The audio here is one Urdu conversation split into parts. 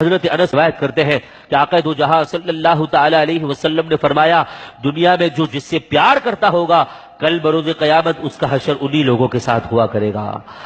حضرت انس روایت کرتے ہیں کہ آقا دو جہاں صلی اللہ تعالی علیہ وسلم نے فرمایا دنیا میں جو جس سے پیار کرتا ہوگا کل بروز قیامت اس کا حشر انہی لوگوں کے ساتھ ہوا کرے گا۔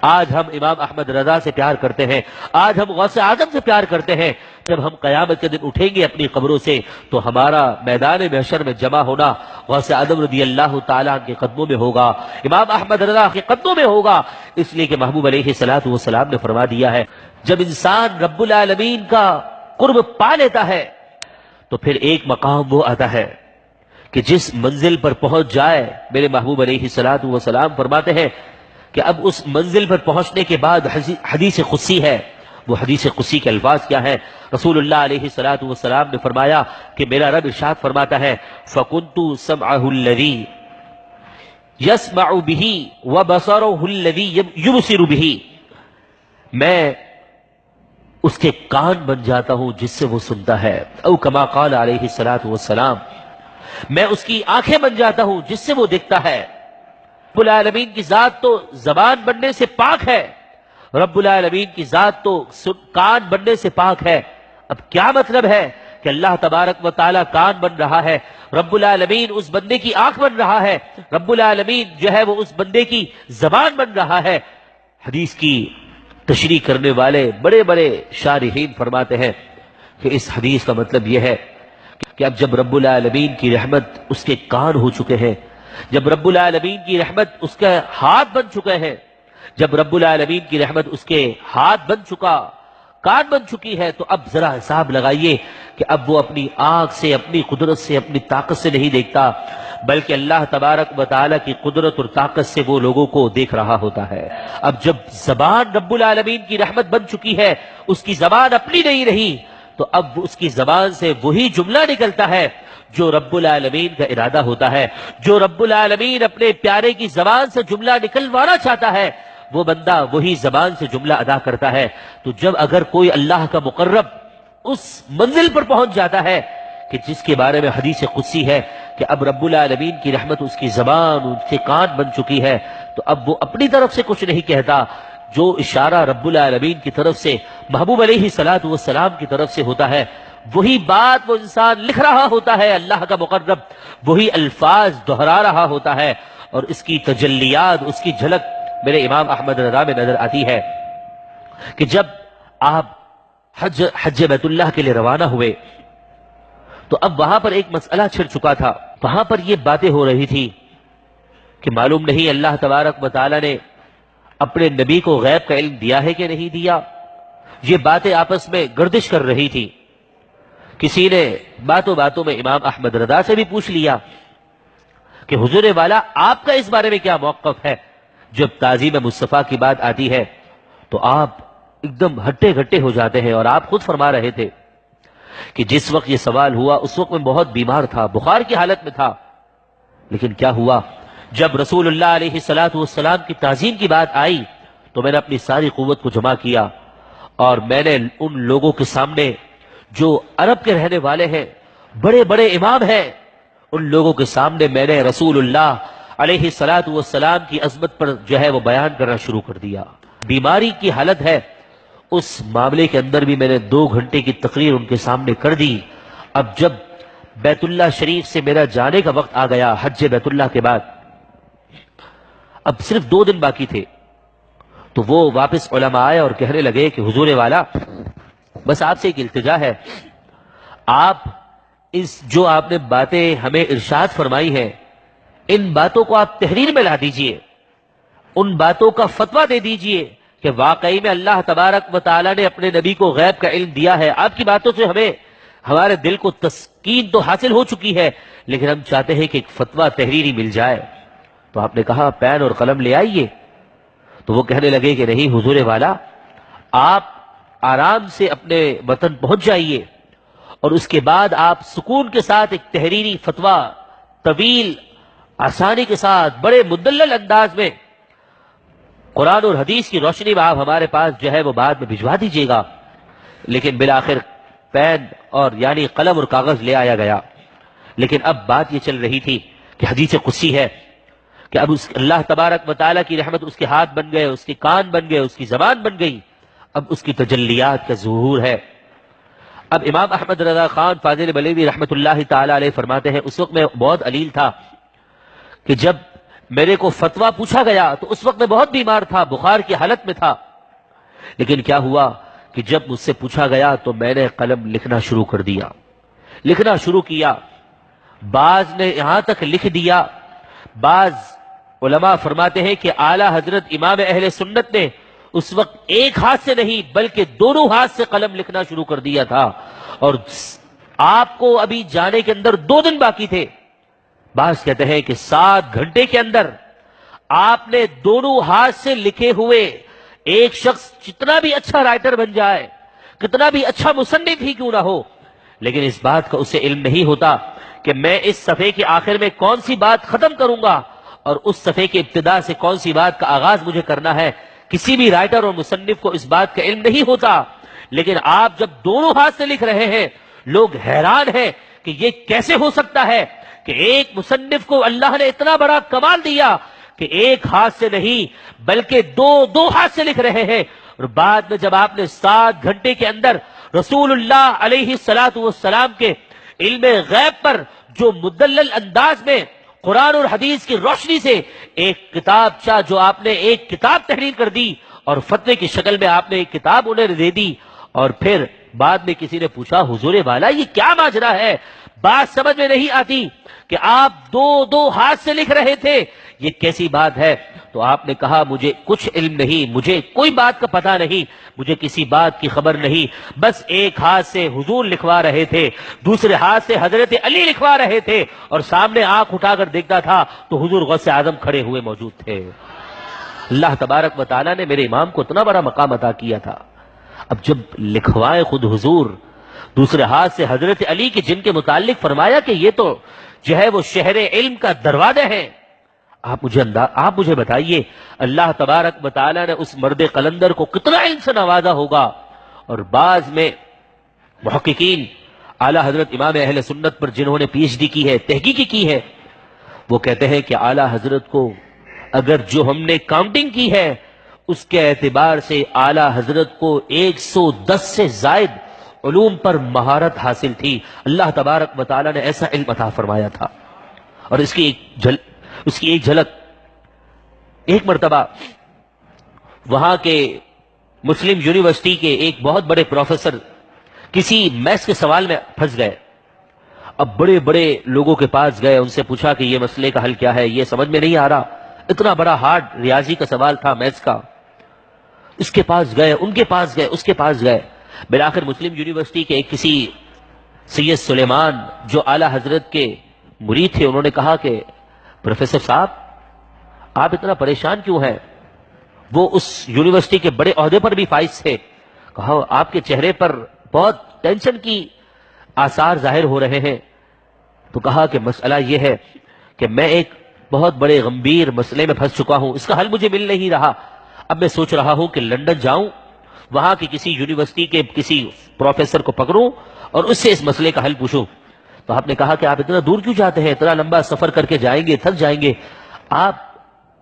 آج ہم امام احمد رضا سے پیار کرتے ہیں، آج ہم غوث اعظم سے پیار کرتے ہیں، جب ہم قیامت کے دن اٹھیں گے اپنی قبروں سے تو ہمارا میدان محشر میں جمع ہونا غوث اعظم رضی اللہ تعالیٰ کے قدموں میں ہوگا، امام احمد رضا کے قدموں میں ہوگا، اس لیے کہ محبوب علیہ الصلوۃ والسلام نے فرما دیا ہے جب انسان رب العالمین کا قرب پا لیتا ہے تو پھر ایک مقام وہ آتا ہے کہ جس منزل پر پہنچ جائے، میرے محبوب علیہ الصلوۃ والسلام فرماتے ہیں کہ اب اس منزل پر پہنچنے کے بعد حدیث قدسی ہے۔ وہ حدیث قدسی کے الفاظ کیا ہیں؟ رسول اللہ علیہ الصلوۃ والسلام نے فرمایا کہ میرا رب ارشاد فرماتا ہے فَكُنْتُ سَمْعَهُ الَّذِي يَسْمَعُ بِهِ وَبَصَرَهُ الَّذِي يُبْصِرُ بِهِ، میں اس کے کان بن جاتا ہوں جس سے وہ سنتا ہے، او کما قال علیہ الصلوۃ والسلام، میں اس کی آنکھیں بن جاتا ہوں جس سے وہ دیکھتا ہے۔ رب العالمین کی ذات تو زبان بننے سے پاک ہے، رب العالمین کی ذات تو کان بننے سے پاک ہے۔ اب کیا مطلب ہے کہ اللہ تبارک و تعالی کان بن رہا ہے، رب العالمین اس بندے کی آنکھ بن رہا ہے، رب العالمین جو ہے وہ اس بندے کی زبان بن رہا ہے۔ حدیث کی تشریح کرنے والے بڑے بڑے شارحین فرماتے ہیں کہ اس حدیث کا مطلب یہ ہے کہ اب جب رب العالمین کی رحمت اس کے کان ہو چکے ہیں، جب رب العالمین کی رحمت اس کے ہاتھ بن چکے ہیں، جب رب العالمین کی رحمت اس کے ہاتھ بن چکا، کان بن چکی ہے، تو اب ذرا حساب لگائیے کہ اب وہ اپنی آنکھ سے، اپنی قدرت سے، اپنی طاقت سے نہیں دیکھتا، بلکہ اللہ تبارک و تعالیٰ کی قدرت اور طاقت سے وہ لوگوں کو دیکھ رہا ہوتا ہے۔ اب جب زبان رب العالمین کی رحمت بن چکی ہے، اس کی زبان اپنی نہیں رہی، تو اب اس کی زبان سے وہی جملہ نکلتا ہے جو رب العالمین کا ارادہ ہوتا ہے، جو رب العالمین اپنے پیارے کی زبان سے جملہ نکلوانا چاہتا ہے، وہ بندہ وہی زبان سے جملہ ادا کرتا ہے۔ تو جب اگر کوئی اللہ کا مقرب اس منزل پر پہنچ جاتا ہے کہ جس کے بارے میں حدیث قدسی ہے کہ اب رب العالمین کی رحمت اس کی زبان، اس کے کان بن چکی ہے، تو اب وہ اپنی طرف سے کچھ نہیں کہتا، جو اشارہ رب العالمین کی طرف سے محبوب علیہ الصلوۃ والسلام کی طرف سے ہوتا ہے، وہی بات وہ انسان لکھ رہا ہوتا ہے، اللہ کا مقرب وہی الفاظ دہرا رہا ہوتا ہے، اور اس کی تجلیات، اس کی جھلک میرے امام احمد رضا میں نظر آتی ہے کہ جب آپ حج بیت اللہ کے لیے روانہ ہوئے تو اب وہاں پر ایک مسئلہ چھڑ چکا تھا، وہاں پر یہ باتیں ہو رہی تھی کہ معلوم نہیں اللہ تبارک و تعالی نے اپنے نبی کو غیب کا علم دیا ہے کہ نہیں دیا، یہ باتیں آپس میں گردش کر رہی تھی۔ کسی نے باتوں باتوں میں امام احمد رضا سے بھی پوچھ لیا کہ حضور والا آپ کا اس بارے میں کیا موقف ہے؟ جب تعظیم مصطفیٰ کی بات آتی ہے تو آپ ایک دم ہٹے گھٹے ہو جاتے ہیں، اور آپ خود فرما رہے تھے کہ جس وقت یہ سوال ہوا اس وقت میں بہت بیمار تھا، بخار کی حالت میں تھا، لیکن کیا ہوا جب رسول اللہ علیہ الصلوۃ والسلام کی تعظیم کی بات آئی تو میں نے اپنی ساری قوت کو جمع کیا اور میں نے ان لوگوں کے سامنے جو عرب کے رہنے والے ہیں، بڑے بڑے امام ہیں، ان لوگوں کے سامنے میں نے رسول اللہ علیہ الصلوۃ والسلام کی عظمت پر جو ہے وہ بیان کرنا شروع کر دیا۔ بیماری کی حالت ہے، اس معاملے کے اندر بھی میں نے 2 گھنٹے کی تقریر ان کے سامنے کر دی۔ اب جب بیت اللہ شریف سے میرا جانے کا وقت آ گیا، حج بیت اللہ کے بعد اب صرف 2 دن باقی تھے، تو وہ واپس علماء آئے اور کہنے لگے کہ حضور والا بس آپ سے ایک التجا ہے، آپ جو آپ نے باتیں ہمیں ارشاد فرمائی ہیں، ان باتوں کو آپ تحریر میں لا دیجئے، ان باتوں کا فتویٰ دے دیجئے کہ واقعی میں اللہ تبارک و تعالی نے اپنے نبی کو غیب کا علم دیا ہے۔ آپ کی باتوں سے ہمارے دل کو تسکین تو حاصل ہو چکی ہے، لیکن ہم چاہتے ہیں کہ ایک فتویٰ تحریری مل جائے۔ تو آپ نے کہا پین اور قلم لے آئیے، تو وہ کہنے لگے کہ نہیں حضور والا، آپ آرام سے اپنے وطن پہنچ جائیے اور اس کے بعد آپ سکون کے ساتھ ایک تحریری فتویٰ طویل، آسانی کے ساتھ، بڑے مدلل انداز میں قرآن اور حدیث کی روشنی میں آپ ہمارے پاس جو ہے وہ بعد میں بھجوا دیجیے گا۔ لیکن بالآخر پین اور یعنی قلم اور کاغذ لے آیا گیا، لیکن اب بات یہ چل رہی تھی کہ حدیث قدسی ہے کہ اب اللہ تبارک و تعالیٰ کی رحمت اس کے ہاتھ بن گئے، اس کے کان بن گئے، اس کی زبان بن گئی، اب اس کی تجلیات کا ظہور ہے۔ اب امام احمد رضا خان فاضل بلیوی رحمت اللہ تعالی علیہ فرماتے ہیں اس وقت میں بہت علیل تھا کہ جب میرے کو فتویٰ پوچھا گیا تو اس وقت میں بہت بیمار تھا، بخار کی حالت میں تھا، لیکن کیا ہوا کہ جب مجھ سے پوچھا گیا تو میں نے قلم لکھنا شروع کر دیا، لکھنا شروع کیا۔ بعض نے یہاں تک لکھ دیا، بعض علماء فرماتے ہیں کہ اعلیٰ حضرت امام اہل سنت نے اس وقت ایک ہاتھ سے نہیں بلکہ دونوں ہاتھ سے قلم لکھنا شروع کر دیا تھا، اور آپ کو ابھی جانے کے اندر 2 دن باقی تھے۔ بعض کہتے ہیں کہ 7 گھنٹے کے اندر آپ نے دونوں ہاتھ سے لکھے ہوئے، ایک شخص جتنا بھی اچھا رائٹر بن جائے، کتنا بھی اچھا مصنف ہی کیوں نہ ہو، لیکن اس بات کا اسے علم نہیں ہوتا کہ میں اس صفحے کے آخر میں کون سی بات ختم کروں گا اور اس صفحے کی ابتدا سے کون سی بات کا آغاز مجھے کرنا ہے۔ کسی بھی رائٹر اور مصنف کو اس بات کا علم نہیں ہوتا، لیکن آپ جب دونوں ہاتھ سے لکھ رہے ہیں، لوگ حیران ہیں کہ یہ کیسے ہو سکتا ہے کہ ایک مصنف کو اللہ نے اتنا بڑا کمال دیا کہ ایک ہاتھ سے نہیں بلکہ دو ہاتھ سے لکھ رہے ہیں۔ اور بعد میں جب آپ نے 7 گھنٹے کے اندر رسول اللہ علیہ الصلوۃ والسلام کے علم غیب پر جو مدلل انداز میں قرآن اور حدیث کی روشنی سے ایک کتاب جو آپ نے ایک کتاب تحریر کر دی اور فتوے کی شکل میں آپ نے ایک کتاب انہیں دے دی، اور پھر بعد میں کسی نے پوچھا حضور والا یہ کیا ماجرا ہے، بات سمجھ میں نہیں آتی کہ آپ دو ہاتھ سے لکھ رہے تھے، یہ کیسی بات ہے؟ تو آپ نے کہا مجھے کچھ علم نہیں، مجھے کوئی بات کا پتہ نہیں، مجھے کسی بات کی خبر نہیں، بس ایک ہاتھ سے حضور لکھوا رہے تھے، دوسرے ہاتھ سے حضرت علی لکھوا رہے تھے، اور سامنے آنکھ اٹھا کر دیکھتا تھا تو حضور غوث اعظم کھڑے ہوئے موجود تھے۔ اللہ تبارک و تعالیٰ نے میرے امام کو اتنا بڑا مقام عطا کیا تھا، اب جب لکھوائے خود حضور، دوسرے ہاتھ سے حضرت علی کے جن کے متعلق فرمایا کہ یہ تو جو ہے وہ شہر علم کا دروازہ ہے، آپ مجھے بتائیے اللہ تبارک و تعالیٰ نے اس مرد قلندر کو کتنا علم سے نوازا ہوگا۔ اور بعض میں محققین اعلیٰ حضرت امام اہل سنت پر جنہوں نے پی ایچ ڈی کی ہے، تحقیق کی ہے، وہ کہتے ہیں کہ اعلیٰ حضرت کو اگر جو ہم نے کاؤنٹنگ کی ہے اس کے اعتبار سے اعلیٰ حضرت کو 110 سے زائد علوم پر مہارت حاصل تھی، اللہ تبارک و تعالیٰ نے ایسا علم عطا فرمایا تھا۔ اور اس کی ایک جھلک، ایک مرتبہ وہاں کے مسلم یونیورسٹی کے ایک بہت بڑے پروفیسر کسی میتھس کے سوال میں پھنس گئے، اب بڑے بڑے لوگوں کے پاس گئے، ان سے پوچھا کہ یہ مسئلے کا حل کیا ہے، یہ سمجھ میں نہیں آ رہا، اتنا بڑا ہارڈ ریاضی کا سوال تھا میتھس کا، اس کے پاس گئے، ان کے پاس گئے، اس کے پاس گئے، بالآخر مسلم یونیورسٹی کے ایک کسی سید سلیمان جو اعلیٰ حضرت کے مرید تھے، انہوں نے کہا کہ پروفیسر صاحب آپ اتنا پریشان کیوں ہیں؟ وہ اس یونیورسٹی کے بڑے عہدے پر بھی فائز تھے، کہا آپ کے چہرے پر بہت ٹینشن کی آثار ظاہر ہو رہے ہیں۔ تو کہا کہ مسئلہ یہ ہے کہ میں ایک بہت بڑے غمگیر مسئلے میں پھنس چکا ہوں، اس کا حل مجھے مل نہیں رہا، اب میں سوچ رہا ہوں کہ لندن جاؤں، وہاں کی کسی یونیورسٹی کے کسی پروفیسر کو پکڑوں اور اس سے اس مسئلے کا حل پوچھوں۔ تو آپ نے کہا کہ آپ اتنا دور کیوں جاتے ہیں، اتنا لمبا سفر کر کے جائیں گے، تھک جائیں گے، آپ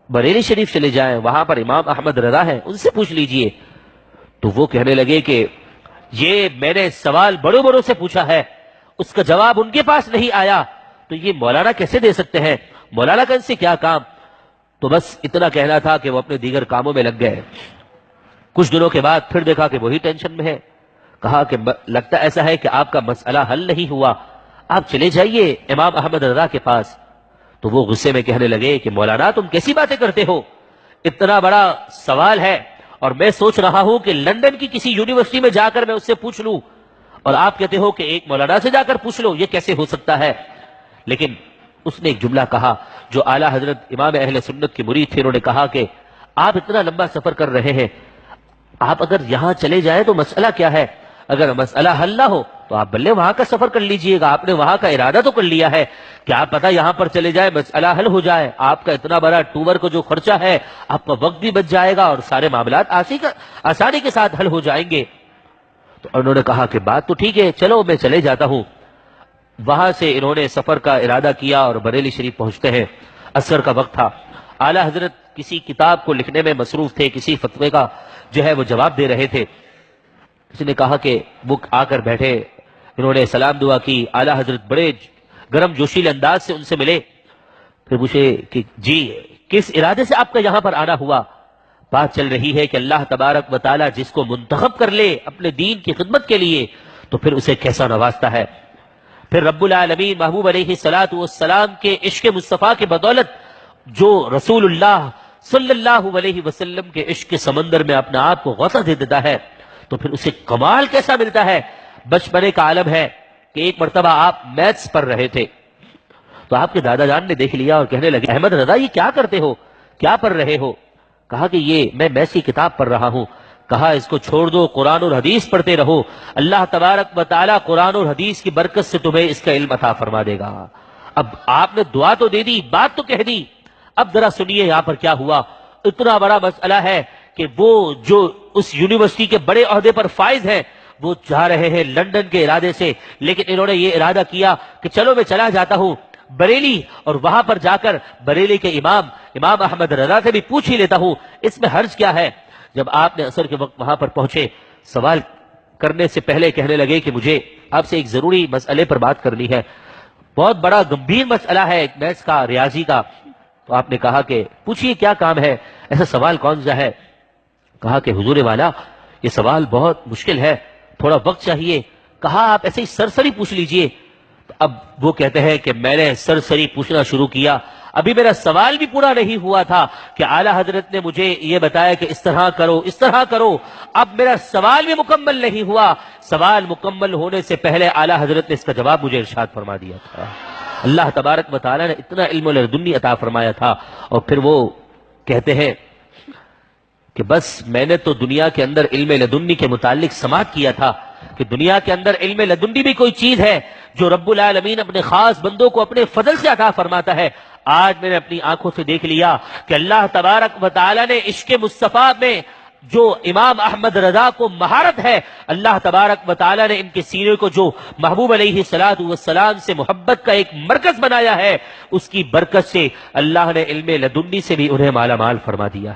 بریلی شریف چلے جائیں، وہاں پر امام احمد رضا ہیں، ان سے پوچھ لیجئے۔ تو وہ کہنے لگے کہ یہ میں نے سوال بڑوں بڑوں سے پوچھا ہے، اس کا جواب ان کے پاس نہیں آیا، تو یہ مولانا کیسے دے سکتے ہیں، مولانا کا ان سے کیا کام؟ تو بس اتنا کہنا تھا کہ وہ اپنے دیگر کاموں میں لگ گئے۔ کچھ دنوں کے بعد پھر دیکھا کہ وہی ٹینشن میں ہے، کہا کہ لگتا ایسا ہے کہ آپ کا مسئلہ حل نہیں ہوا، آپ چلے جائیے امام احمد رضا کے پاس۔ تو وہ غصے میں کہنے لگے کہ مولانا تم کیسی باتیں کرتے ہو، اتنا بڑا سوال ہے اور میں سوچ رہا ہوں کہ لندن کی کسی یونیورسٹی میں جا کر میں اس سے پوچھ لوں، اور آپ کہتے ہو کہ ایک مولانا سے جا کر پوچھ لو، یہ کیسے ہو سکتا ہے؟ لیکن اس نے ایک جملہ کہا جو اعلیٰ حضرت امام اہل سنت کے مرید تھے، انہوں نے کہا کہ آپ اتنا لمبا سفر کر رہے ہیں، آپ اگر یہاں چلے جائیں تو مسئلہ کیا ہے، اگر مسئلہ حل نہ ہو تو آپ بلے وہاں کا سفر کر لیجئے گا، آپ نے وہاں کا ارادہ تو کر لیا ہے، کیا پتہ یہاں پر چلے جائے مسئلہ حل ہو جائے، آپ کا اتنا بڑا ٹور کا جو خرچہ ہے، آپ کا وقت بھی بچ جائے گا اور سارے معاملات آسانی کے ساتھ حل ہو جائیں گے۔ تو انہوں نے کہا کہ بات تو ٹھیک ہے، چلو میں چلے جاتا ہوں۔ وہاں سے انہوں نے سفر کا ارادہ کیا اور بریلی شریف پہنچتے ہیں، عصر کا وقت تھا، اعلیٰ حضرت کسی کتاب کو لکھنے میں مصروف تھے، کسی فتوے کا جو ہے وہ جواب دے رہے تھے۔ کسی نے کہا کہ وہ آ کر بیٹھے انہوں نے سلام دعا کی، اعلی حضرت بڑے گرم جوشیلے انداز سے ان سے ملے، پھر پوچھے کہ جی کس ارادے سے آپ کا یہاں پر آنا ہوا؟ بات چل رہی ہے کہ اللہ تبارک و تعالی جس کو منتخب کر لے اپنے دین کی خدمت کے لیے تو پھر اسے کیسا نوازتا ہے۔ پھر رب العالمین محبوب علیہ الصلوۃ والسلام کے عشق مصطفیٰ کی بدولت جو رسول اللہ صلی اللہ علیہ وسلم کے عشق کے سمندر میں اپنے آپ کو غوطہ دے دیتا ہے تو پھر اسے کمال کیسا ملتا ہے۔ بچپنے کا عالم ہے کہ ایک مرتبہ آپ میتھس پڑھ رہے تھے تو آپ کے دادا جان نے دیکھ لیا اور کہنے لگے احمد رضا یہ کیا کرتے ہو، کیا پڑھ رہے ہو؟ کہا کہ یہ میں میتھس کی کتاب پڑھ رہا ہوں۔ کہا اس کو چھوڑ دو، قرآن اور حدیث پڑھتے رہو، اللہ تبارک و تعالیٰ قرآن اور حدیث کی برکت سے تمہیں اس کا علم عطا فرما دے گا۔ اب آپ نے دعا تو دے دی، بات تو کہہ دی، اب ذرا سنیے یہاں پر کیا ہوا۔ اتنا بڑا مسئلہ ہے کہ وہ جو اس یونیورسٹی کے بڑے عہدے پر فائز ہیں وہ جا رہے ہیں لندن کے ارادے سے، لیکن انہوں نے یہ ارادہ کیا کہ چلو میں چلا جاتا ہوں بریلی اور وہاں پر جا کر بریلی کے امام احمد رضا سے بھی پوچھ ہی لیتا ہوں اس میں حرج کیا ہے۔ جب آپ نے عصر کے وقت وہاں پر پہنچے، سوال کرنے سے پہلے کہنے لگے کہ مجھے آپ سے ایک ضروری مسئلے پر بات کرنی ہے، بہت بڑا گمبھیر مسئلہ ہے میتھس کا، ریاضی کا۔ تو آپ نے کہا کہ پوچھئے کیا کام ہے، ایسا سوال کون سا ہے؟ کہا کہ حضور والا یہ سوال بہت مشکل ہے، تھوڑا وقت چاہیے۔ کہا آپ ایسے ہی سرسری پوچھ لیجئے۔ اب وہ کہتے ہیں کہ میں نے سرسری پوچھنا شروع کیا، ابھی میرا سوال بھی پورا نہیں ہوا تھا کہ اعلیٰ حضرت نے مجھے یہ بتایا کہ اس طرح کرو اس طرح کرو، اب میرا سوال بھی مکمل نہیں ہوا، سوال مکمل ہونے سے پہلے اعلیٰ حضرت نے اس کا جواب مجھے ارشاد فرما دیا تھا۔ اللہ تبارک و تعالیٰ نے اتنا علم لدنی عطا فرمایا تھا، اور پھر وہ کہتے ہیں کہ بس میں نے تو دنیا کے اندر علم لدنی کے متعلق سماعت کیا تھا کہ دنیا کے اندر علم لدنی بھی کوئی چیز ہے جو رب العالمین اپنے خاص بندوں کو اپنے فضل سے عطا فرماتا ہے۔ آج میں نے اپنی آنکھوں سے دیکھ لیا کہ اللہ تبارک و تعالیٰ نے عشق مصطفیٰ میں جو امام احمد رضا کو مہارت ہے، اللہ تبارک و تعالیٰ نے ان کے سینے کو جو محبوب علیہ الصلوۃ والسلام سے محبت کا ایک مرکز بنایا ہے، اس کی برکت سے اللہ نے علم لدنی سے بھی انہیں مالا مال فرما دیا۔